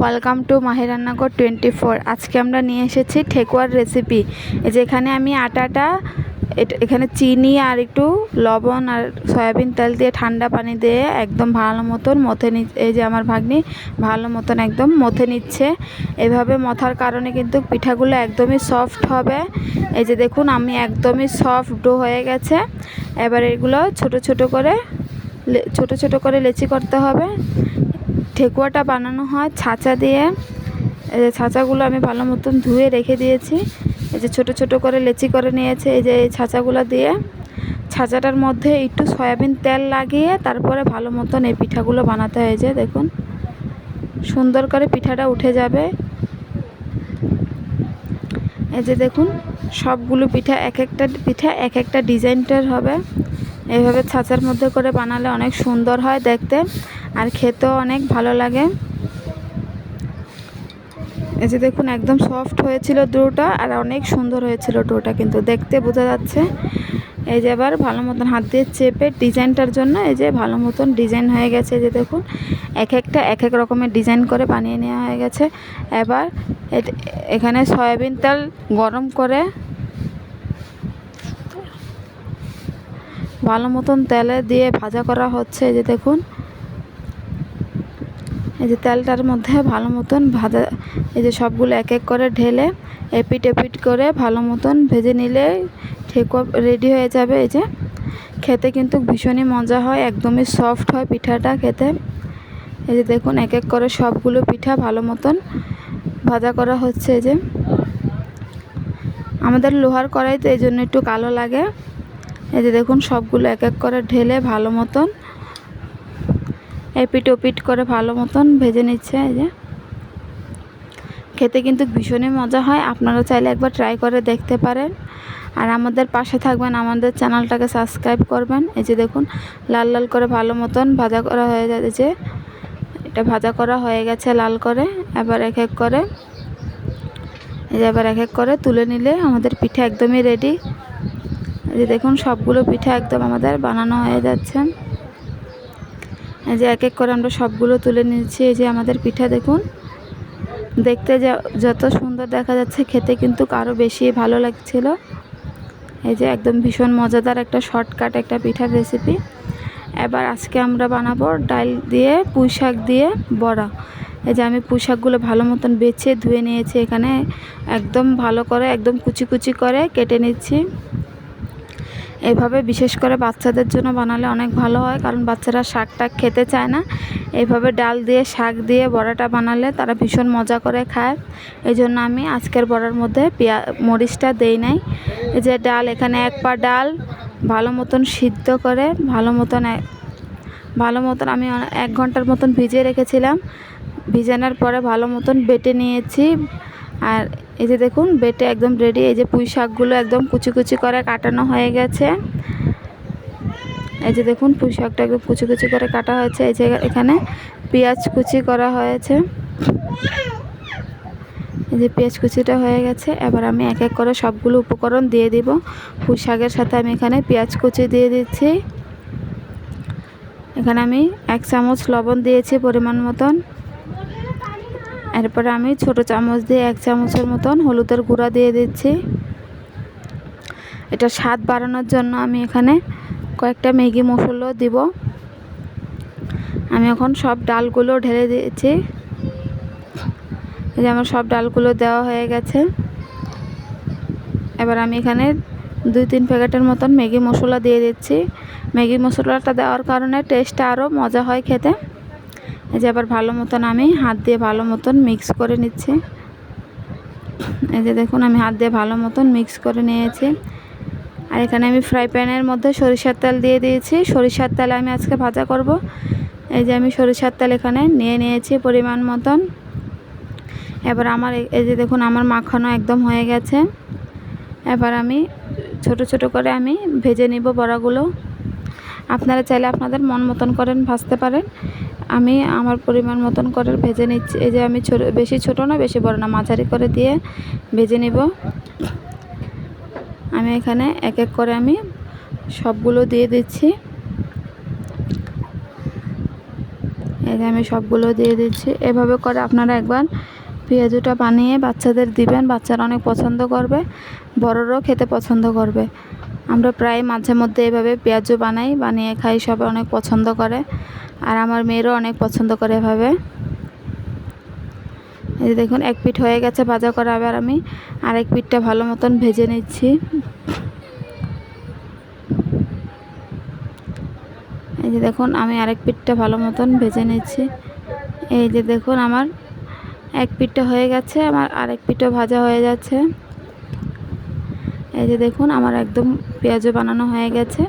Welcome to Mahi রান্নাঘর 24। আজকে আমরা নিয়ে এসেছি ঠেকুয়ার রেসিপি। যেখানে আমি আটাটা এখানে চিনি আর একটু লবণ আর সয়াবিন তেল দিয়ে ঠান্ডা পানি দিয়ে একদম ভালো মতন মথে এই যে আমার ভাগ্নি ভালো মতন একদম মথে নিচ্ছে। এভাবে মথার কারণে কিন্তু পিঠাগুলো একদমই সফট হবে। এই যে দেখুন আমি একদমই সফট ডো হয়ে গেছে। এবার এগুলো ছোট ছোট করে লেচি করতে হবে। ঠেকুয়াটা বানানো হয় ছাঁচা দিয়ে। এই যে ছাঁচাগুলো আমি ভালো মতন ধুয়ে রেখে দিয়েছি। এই যে ছোট করে লেচি করে নিয়েছে। এই যে এই ছাঁচাগুলো দিয়ে ছাঁচাটার মধ্যে একটু সয়াবিন তেল লাগিয়ে তারপরে ভালো মতন এই পিঠাগুলো বানাতে হয়েছে। দেখুন সুন্দর করে পিঠাটা উঠে যাবে। এই যে দেখুন সবগুলো পিঠা এক একটা ডিজাইনটার হবে। এইভাবে ছাঁচার মধ্যে করে বানালে অনেক সুন্দর হয় দেখতে, আর খেতেও অনেক ভালো লাগে। এই যে দেখুন একদম সফট হয়েছিল ডোটা, আর অনেক সুন্দর হয়েছিল ডোটা, কিন্তু দেখতে বোঝা যাচ্ছে। এই যে এবার ভালো মতন হাত দিয়ে চেপে ডিজাইনটার জন্য এই যে ভালো মতন ডিজাইন হয়ে গেছে। এই যে দেখুন এক এক রকমের ডিজাইন করে বানিয়ে নেওয়া হয়ে গেছে। এবার এখানে সয়াবিন তেল গরম করে ভালো মতন তেলে দিয়ে ভাজা করা হচ্ছে। এই যে দেখুন এই যে তেলটার মধ্যে ভালো মতন ভাজা, এই যে সবগুলো এক এক করে ঢেলে এপিট করে ভালো মতন ভেজে নিলে ঠেকুয়া রেডি হয়ে যাবে। এই যে খেতে কিন্তু ভীষণই মজা হয়, একদমই সফট হয় পিঠাটা খেতে। এই যে দেখুন এক এক করে সবগুলো পিঠা ভালো মতন ভাজা করা হচ্ছে। এই যে আমাদের লোহার কড়াইতে এই জন্য একটু কালো লাগে। এই যে দেখুন সবগুলো এক এক করে ঢেলে ভালো মতন এপিট ওপিট করে ভালো মতন ভেজে নিচ্ছে। এই যে খেতে কিন্তু ভীষণই মজা হয়। আপনারা চাইলে একবার ট্রাই করে দেখতে পারেন, আর আমাদের পাশে থাকবেন, আমাদের চ্যানেলটাকে সাবস্ক্রাইব করবেন। এই যে দেখুন লাল লাল করে ভালো মতন ভাজা করা হয়ে যাচ্ছে। এটা ভাজা করা হয়ে গেছে লাল করে। এবার এক এক করে এই যে এবার এক এক করে তুলে নিলে আমাদের পিঠা একদমই রেডি। এই যে দেখুন সবগুলো পিঠা একদম আমাদের বানানো হয়ে যাচ্ছে। এই যে এক এক করে আমরা সবগুলো তুলে নিচ্ছি। এই যে আমাদের পিঠা দেখুন দেখতে যত সুন্দর দেখা যাচ্ছে, খেতে কিন্তু আরও বেশি ভালো লাগছিল। এই যে একদম ভীষণ মজাদার একটা শর্টকাট একটা পিঠার রেসিপি। এবার আজকে আমরা বানাবো ডাল দিয়ে পুঁই শাক দিয়ে বড়া। এই যে আমি পুঁই শাকগুলো ভালো মতন বেছে ধুয়ে নিয়েছি। এখানে একদম ভালো করে একদম কুচি করে কেটে নিচ্ছি। এইভাবে বিশেষ করে বাচ্চাদের জন্য বানালে অনেক ভালো হয়, কারণ বাচ্চারা শাকটা খেতে চায় না। এইভাবে ডাল দিয়ে শাক দিয়ে বড়াটা বানালে তারা ভীষণ মজা করে খায়। এই জন্য আমি আজকের বড়ার মধ্যে মরিচটা দেই নাই। এই যে ডাল, এখানে এক পা ডাল ভালো মতন সিদ্ধ করে ভালো মতন আমি 1 ঘন্টার মতন ভিজিয়ে রেখেছিলাম। ভিজানোর পরে ভালো মতন বেটে নিয়েছি। আর এই যে দেখুন বেটে একদম রেডি। এই যে পুঁই শাকগুলো একদম কুচি করে কাটানো হয়ে গেছে। এই যে দেখুন পুঁই শাকটা একদম কুচি করে কাটা হয়েছে। এই যে এখানে পেঁয়াজ কুচি করা হয়েছে। এই যে পেঁয়াজ কুচিটা হয়ে গেছে। এবার আমি এক এক করে সবগুলো উপকরণ দিয়ে দিব। পুঁই শাকের সাথে আমি এখানে পেঁয়াজ কুচি দিয়ে দিচ্ছি। এখানে আমি 1 চামচ লবণ দিয়েছি পরিমাণ মতন। এরপরে আমি ছোট চামচ দিয়ে 1 চামচের মতন হলুদের গুঁড়া দিয়ে দিচ্ছি। এটা স্বাদ বাড়ানোর জন্য আমি এখানে কয়েকটা ম্যাগি মশলাও দিব। আমি এখন সব ডালগুলো ঢেলে দিয়েছি। এই যে আমার সব ডালগুলো দেওয়া হয়ে গেছে। এবার আমি এখানে 2-3 প্যাকেটের মতন ম্যাগি মশলা দিয়ে দিচ্ছি। ম্যাগি মশলাটা দেওয়ার কারণে টেস্টটা আরও মজা হয় খেতে। এই যে আবার ভালো মতন আমি হাত দিয়ে ভালো মতন মিক্স করে নিচ্ছি। এই যে দেখুন আমি হাত দিয়ে ভালো মতন মিক্স করে নিয়েছি। আর এখানে আমি ফ্রাই প্যানের মধ্যে সরিষার তেল দিয়ে দিয়েছি। সরিষার তেলে আমি আজকে ভাজা করব। এই যে আমি সরিষার তেল এখানে নিয়েছি পরিমাণ মতন। এবার এই যে দেখুন আমার মাখানো একদম হয়ে গেছে। এবার আমি ছোট করে আমি ভেজে নিব বড়াগুলো। আপনারা চাইলে আপনাদের মন মতন করেন ভাজতে পারেন। আমি আমার পরিমাণ মতন করে ভেজে নিচ্ছি। এই যে আমি বেশি ছোট না বেশি বড় না, মাঝারি করে দিয়ে ভেজে নিব। আমি এখানে এক এক করে আমি সবগুলো দিয়ে দিচ্ছি। এই যে আমি সবগুলো দিয়ে দিচ্ছি। এভাবে করে আপনারা একবার পেঁয়াজুটা বানিয়ে বাচ্চাদের দিবেন, বাচ্চারা অনেক পছন্দ করবে, বড়রাও খেতে পছন্দ করবে। আমরা প্রায় মাঝে মধ্যে এভাবে পেঁয়াজু বানিয়ে খাই, সবাই অনেক পছন্দ করে, আর আমার মেয়েরও অনেক পছন্দ করে এভাবে। এই যে দেখুন এক পিঠ হয়ে গেছে ভাজা করা, আবার আমি আরেক পিঠটা ভালো মতন ভেজে নিচ্ছি। এই যে দেখুন আমি আরেক পিঠটা ভালো মতন ভেজে নিচ্ছি। এই যে দেখুন আমার এক পিঠটা হয়ে গেছে, আমার আরেক পিঠও ভাজা হয়ে যাচ্ছে। এই যে দেখুন আমার একদম পেঁয়াজও বানানো হয়ে গেছে।